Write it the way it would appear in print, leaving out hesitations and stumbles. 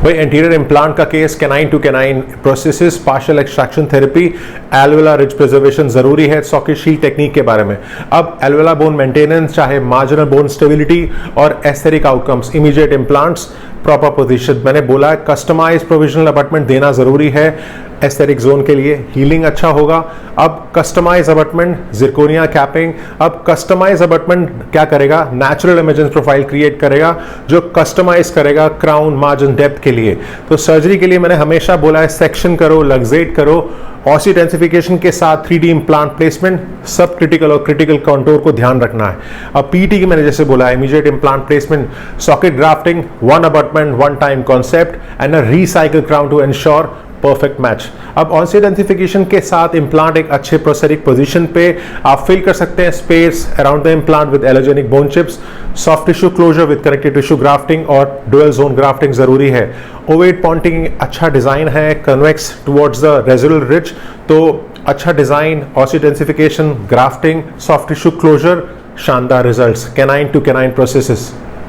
भाई anterior implant का case canine to canine processes, partial extraction therapy, alveolar ridge preservation जरूरी है socket shield technique के बारे में। अब एल्वेला बोन मेंटेनेंस, चाहे मार्जिनल बोन स्टेबिलिटी और aesthetic outcomes, immediate implants, proper position, मैंने बोला है कस्टमाइज प्रोविजनल अबटमेंट देना जरूरी है एस्थेटिक जोन के लिए, हीलिंग अच्छा होगा। अब कस्टमाइज अबटमेंट, जिरकोनिया कैपिंग। अब कस्टमाइज अबटमेंट क्या करेगा, नेचुरल इमेजेंस प्रोफाइल क्रिएट करेगा जो कस्टमाइज करेगा क्राउन, मार्जिन, डेप्थ के लिए। तो सर्जरी के लिए मैंने हमेशा बोला है सेक्शन करो, लग्जेट करो, ऑसी डेंसिफिकेशन के साथ 3D इम्प्लांट प्लेसमेंट, सब क्रिटिकल और क्रिटिकल कंटूर को ध्यान रखना है। अब पीटी की मैंने जैसे बोला है immediate implant placement, socket grafting, one abutment one time concept and a recycle crown to ensure perfect match. अब ऑन डेंसिफिकेशन के साथ इम्प्लांट एक अच्छे प्रोस्थेटिक पोजीशन पे आप फिल कर सकते हैं space around the implant with allogenic bone chips, soft tissue closure with connective tissue grafting और डुअल जोन ग्राफ्टिंग जरूरी है। ओवेट पॉइंटिंग अच्छा डिजाइन है, convex towards the residual ridge, तो अच्छा design, osseodensification, grafting, soft tissue closure, शानदार results, canine to canine processes.